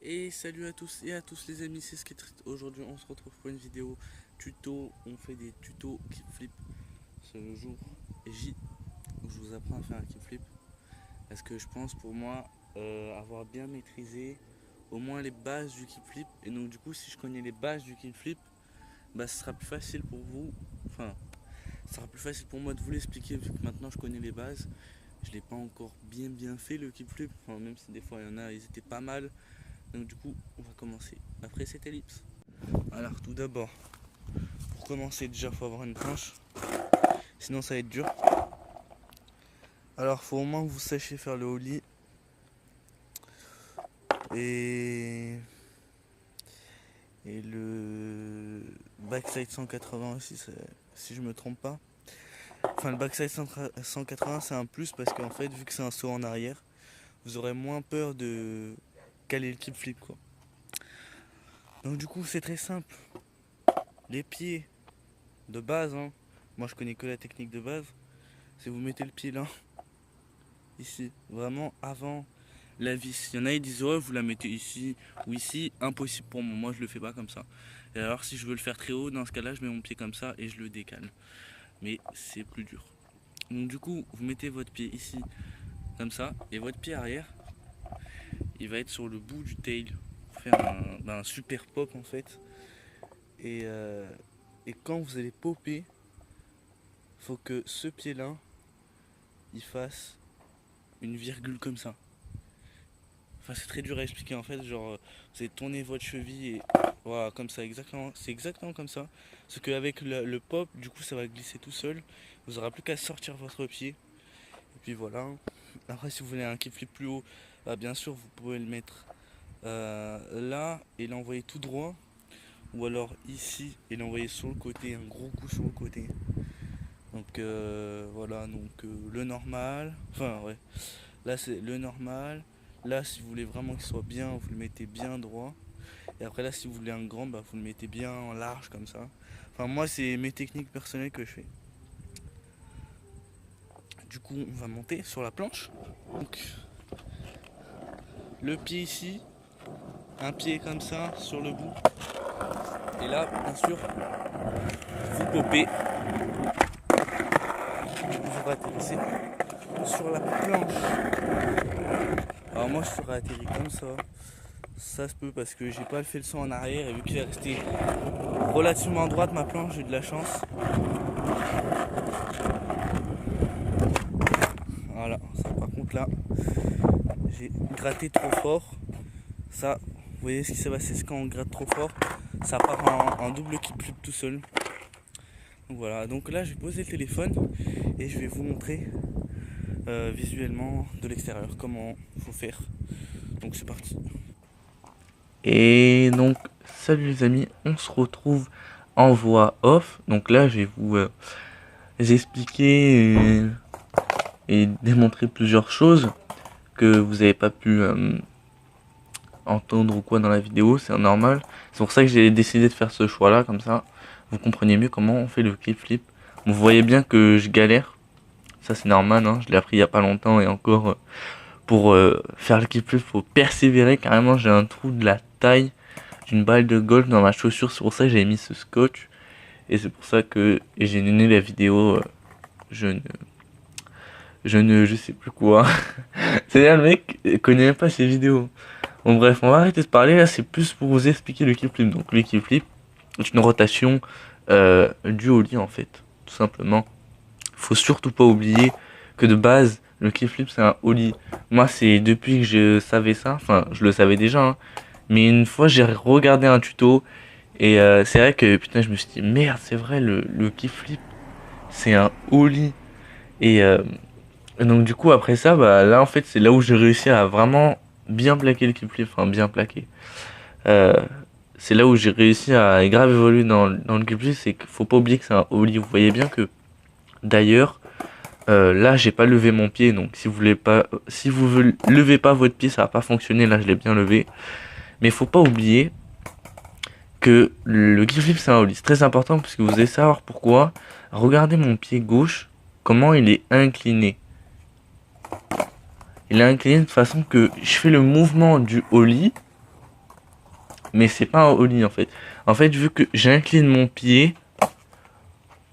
Et salut à tous et à tous les amis, c'est Sketrit. Aujourd'hui on se retrouve pour une vidéo tuto. On fait des tutos kickflip. C'est le jour J où je vous apprends à faire un kickflip. Parce que je pense pour moi avoir bien maîtrisé au moins les bases du kickflip. Et donc du coup si je connais les bases du kickflip, bah ce sera plus facile pour vous. Enfin, ce sera plus facile pour moi de vous l'expliquer vu que maintenant je connais les bases. Je l'ai pas encore bien fait le kickflip. Enfin, même si des fois il y en a, ils étaient pas mal. Donc du coup, on va commencer après cette ellipse. Alors tout d'abord, pour commencer déjà, faut avoir une planche, sinon ça va être dur. Alors faut au moins que vous sachiez faire le ollie et le backside 180 aussi, si je me trompe pas. Enfin le backside 180 c'est un plus parce qu'en fait vu que c'est un saut en arrière, vous aurez moins peur de caler le kickflip quoi. Donc du coup c'est très simple. Les pieds de base, hein. Moi je connais que la technique de base. Si vous mettez le pied là, ici, vraiment avant la vis. Il y en a qui disent ouais vous la mettez ici ou ici, impossible pour moi, moi je le fais pas comme ça. Et alors si je veux le faire très haut, dans ce cas là je mets mon pied comme ça et je le décale. Mais c'est plus dur. Donc du coup vous mettez votre pied ici comme ça et votre pied arrière il va être sur le bout du tail pour faire un super pop en fait. Et quand vous allez popper, faut que ce pied là il fasse une virgule comme ça. Enfin, c'est très dur à expliquer en fait. Genre, vous allez tourner votre cheville et voilà, comme ça, exactement. C'est exactement comme ça. Sauf qu'avec le pop, du coup, ça va glisser tout seul. Vous n'aurez plus qu'à sortir votre pied. Et puis voilà. Après, si vous voulez un kickflip plus haut, bah, bien sûr, vous pouvez le mettre là et l'envoyer tout droit. Ou alors ici et l'envoyer sur le côté, un gros coup sur le côté. Donc voilà, donc le normal. Enfin, ouais. Là, c'est le normal. Là, si vous voulez vraiment qu'il soit bien, vous le mettez bien droit. Et après, là, si vous voulez un grand, bah, vous le mettez bien en large comme ça. Enfin, moi, c'est mes techniques personnelles que je fais. Du coup, on va monter sur la planche. Donc, le pied ici, un pied comme ça sur le bout. Et là, bien sûr, vous popez. Vous atterrissez sur la planche. Alors, moi, je serais atterri comme ça. Ça se peut parce que j'ai pas fait le saut en arrière et vu qu'il est resté relativement droite ma planche, j'ai de la chance. Voilà, ça par contre là, j'ai gratté trop fort. Ça, vous voyez ce qui s'est passé, c'est quand on gratte trop fort, ça part en double kickflip tout seul. Donc voilà, donc là je vais poser le téléphone et je vais vous montrer visuellement de l'extérieur comment il faut faire. Donc c'est parti. Et donc, salut les amis, on se retrouve en voix off. Donc là, je vais vous expliquer et démontrer plusieurs choses que vous n'avez pas pu entendre ou quoi dans la vidéo, c'est normal. C'est pour ça que j'ai décidé de faire ce choix là, comme ça vous comprenez mieux comment on fait le kickflip. Vous voyez bien que je galère, ça c'est normal, hein. Je l'ai appris il y a pas longtemps et encore pour faire le kickflip faut persévérer. Carrément j'ai un trou de la taille d'une balle de golf dans ma chaussure, c'est pour ça que j'ai mis ce scotch et c'est pour ça que j'ai donné la vidéo je sais plus quoi. C'est-à-dire le mec connaît même pas ses vidéos. Bon bref, on va arrêter de parler, là c'est plus pour vous expliquer le kickflip. Donc le kickflip est une rotation du ollie en fait, tout simplement. Faut surtout pas oublier que de base, le kickflip c'est un ollie. Moi c'est depuis que je savais ça, enfin je le savais déjà, hein, mais une fois j'ai regardé un tuto et c'est vrai que putain je me suis dit merde c'est vrai le kickflip c'est un ollie. Et donc du coup après ça, bah là en fait c'est là où j'ai réussi à vraiment bien plaquer le kickflip, enfin bien plaquer. Euh, c'est là où j'ai réussi à grave évoluer dans le kickflip, c'est qu'il faut pas oublier que c'est un ollie. Vous voyez bien que d'ailleurs là j'ai pas levé mon pied, donc si vous voulez pas, si vous levez pas votre pied ça va pas fonctionner. Là je l'ai bien levé, mais faut pas oublier que le kickflip c'est un ollie, c'est très important parce que vous allez savoir pourquoi. Regardez mon pied gauche, comment il est incliné. Il est incliné de façon que je fais le mouvement du ollie mais c'est pas un ollie en fait. En fait, vu que j'incline mon pied,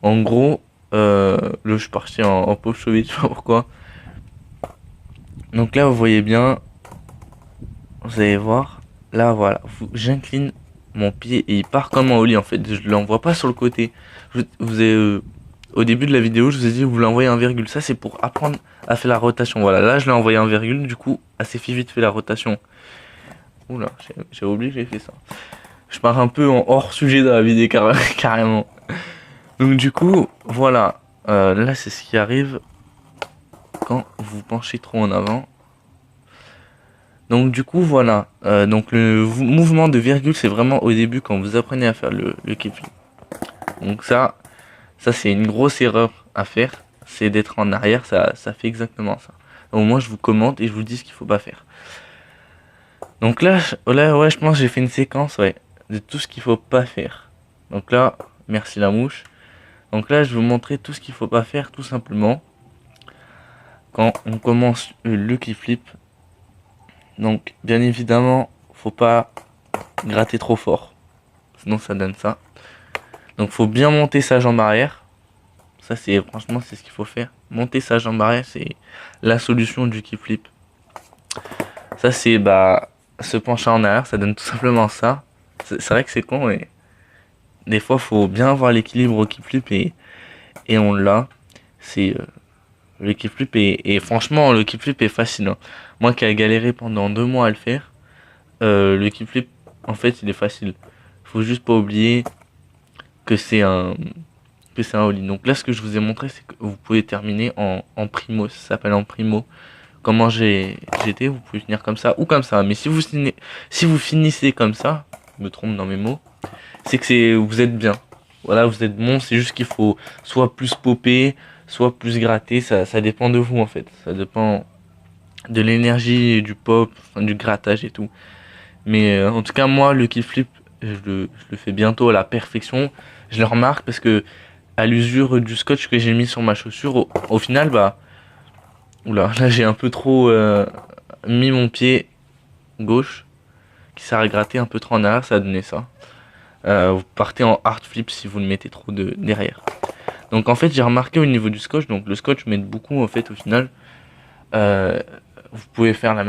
en gros, là je suis parti en pop chauve, je sais pas pourquoi. Donc là, vous voyez bien, vous allez voir, là voilà, j'incline mon pied et il part comme un ollie en fait. Je l'envoie pas sur le côté. Vous avez, au début de la vidéo, je vous ai dit vous l'envoyez 1, ça c'est pour apprendre à faire la rotation. Voilà, là je l'ai envoyé 1, du coup, assez vite fait la rotation. Oula, j'ai oublié que j'ai fait ça. Je pars un peu en hors sujet de la vidéo carrément. Donc du coup, voilà, là c'est ce qui arrive quand vous penchez trop en avant. Donc du coup voilà, donc le mouvement de virgule c'est vraiment au début quand vous apprenez à faire le kickflip. Donc ça c'est une grosse erreur à faire, c'est d'être en arrière, ça fait exactement ça. Donc moi je vous commente et je vous dis ce qu'il faut pas faire. Donc là ouais je pense que j'ai fait une séquence ouais, de tout ce qu'il faut pas faire. Donc là, merci la mouche. Donc là je vais vous montrer tout ce qu'il faut pas faire tout simplement quand on commence le kickflip. Donc bien évidemment faut pas gratter trop fort, sinon ça donne ça. Donc faut bien monter sa jambe arrière. Ça c'est franchement c'est ce qu'il faut faire. Monter sa jambe arrière c'est la solution du kickflip. Ça c'est se pencher en arrière, ça donne tout simplement ça. C'est vrai que c'est con mais des fois faut bien avoir l'équilibre au kickflip et on l'a. C'est le kickflip et franchement le kickflip est facile. Hein. Moi qui ai galéré pendant 2 mois à le faire, le kickflip en fait il est facile. Faut juste pas oublier que c'est un ollie. Donc là ce que je vous ai montré c'est que vous pouvez terminer en primo, ça s'appelle en primo. Comment j'étais, vous pouvez finir comme ça ou comme ça. Mais si vous finissez comme ça, je me trompe dans mes mots, c'est que vous êtes bien. Voilà, vous êtes bon, c'est juste qu'il faut soit plus popper, soit plus gratter, ça dépend de vous en fait. Ça dépend de l'énergie, du pop, enfin, du grattage et tout. Mais en tout cas, moi, le kickflip, je le fais bientôt à la perfection. Je le remarque parce que à l'usure du scotch que j'ai mis sur ma chaussure, au final, oula, là j'ai un peu trop mis mon pied gauche qui s'est gratter un peu trop en arrière, ça a donné ça. Vous partez en hard flip si vous le mettez trop derrière. Donc en fait j'ai remarqué au niveau du scotch, donc le scotch m'aide beaucoup en fait au final. Vous pouvez faire la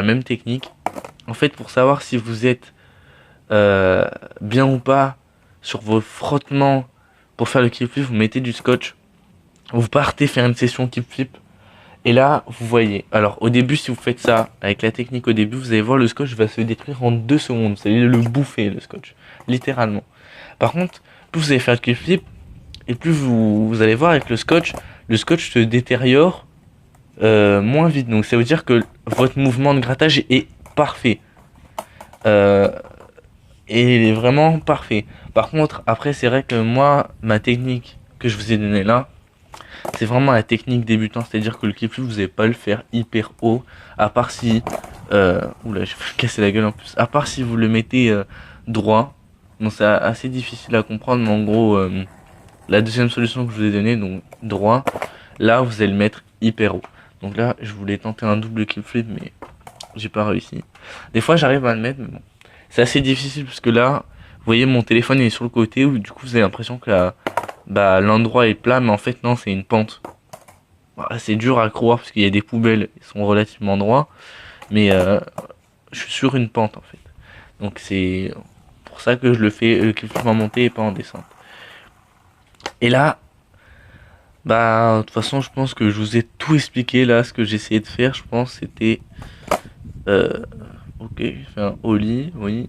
même technique. En fait pour savoir si vous êtes bien ou pas sur vos frottements pour faire le kickflip, vous mettez du scotch. Vous partez faire une session kickflip. Et là, vous voyez. Alors, au début, si vous faites ça avec la technique au début, vous allez voir le scotch va se détruire en 2 secondes. Vous allez le bouffer, le scotch. Littéralement. Par contre, plus vous allez faire de kickflip, et plus vous allez voir avec le scotch se détériore moins vite. Donc, ça veut dire que votre mouvement de grattage est parfait. Et il est vraiment parfait. Par contre, après, c'est vrai que moi, ma technique que je vous ai donnée là, c'est vraiment la technique débutant, c'est-à-dire que le kickflip vous n'allez pas le faire hyper haut, à part si, oula, je vais me casser la gueule en plus, à part si vous le mettez droit. Donc c'est assez difficile à comprendre, mais en gros, la deuxième solution que je vous ai donnée, donc droit, là vous allez le mettre hyper haut. Donc là, je voulais tenter un double kickflip, mais j'ai pas réussi. Des fois, j'arrive à le mettre, mais bon, c'est assez difficile parce que là, vous voyez, mon téléphone est sur le côté, où du coup vous avez l'impression que l'endroit est plat, mais en fait non, c'est une pente. Voilà, c'est dur à croire parce qu'il y a des poubelles, ils sont relativement droits, mais je suis sur une pente en fait. Donc c'est pour ça que je le fais le kickflip en montée et pas en descente. Et là, de toute façon, je pense que je vous ai tout expliqué là, ce que j'ai essayé de faire, je pense c'était ok, j'ai fait un ollie, oui,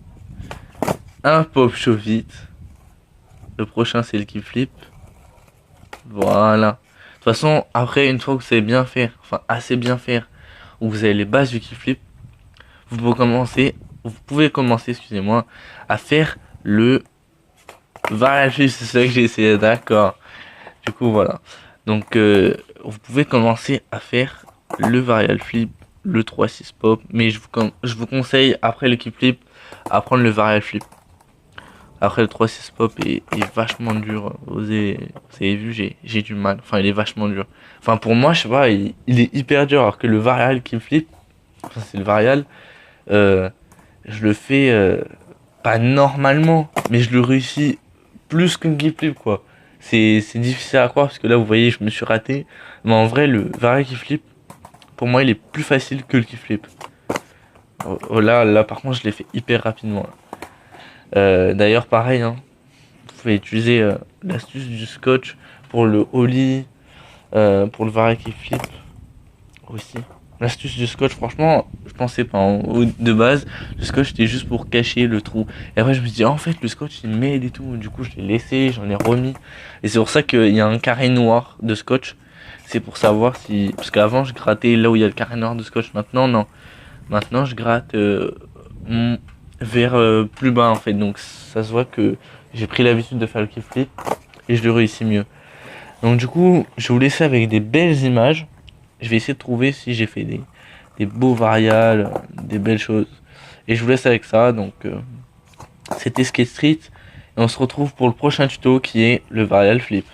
un pop vite. Le prochain c'est le kickflip. Voilà. De toute façon, après, une fois que vous savez bien faire, enfin assez bien faire, où vous avez les bases du kickflip, vous pouvez commencer, excusez-moi, à faire le varial flip. C'est ça que j'ai essayé, d'accord. Du coup, voilà. Donc, vous pouvez commencer à faire le varial flip, le 3-6 pop, mais je vous conseille, après le kickflip, à prendre le varial flip. Après le 3-6 pop est vachement dur. Vous avez vu, j'ai du mal. Enfin, il est vachement dur. Enfin, pour moi, je sais pas, il est hyper dur. Alors que le varial kickflip, enfin, c'est le varial, je le fais pas normalement, mais je le réussis plus qu'un kickflip quoi. C'est difficile à croire parce que là vous voyez je me suis raté. Mais en vrai le varial kickflip pour moi il est plus facile que le kickflip. Oh, là par contre je l'ai fait hyper rapidement. D'ailleurs pareil hein, vous pouvez utiliser l'astuce du scotch pour le ollie, pour le varial kickflip aussi. L'astuce du scotch, franchement, je pensais pas. De base, le scotch c'était juste pour cacher le trou. Et après, je me suis dit, en fait, le scotch il m'aide et tout. Du coup, je l'ai laissé, j'en ai remis. Et c'est pour ça qu'il y a un carré noir de scotch. C'est pour savoir si. Parce qu'avant, je grattais là où il y a le carré noir de scotch. Maintenant, non. Maintenant, je gratte vers plus bas en fait. Donc, ça se voit que j'ai pris l'habitude de faire le kickflip et je le réussis mieux. Donc, du coup, je vais vous laisser avec des belles images. Je vais essayer de trouver si j'ai fait des beaux varials, des belles choses. Et je vous laisse avec ça. Donc, c'était Skate Street. Et on se retrouve pour le prochain tuto qui est le varial flip.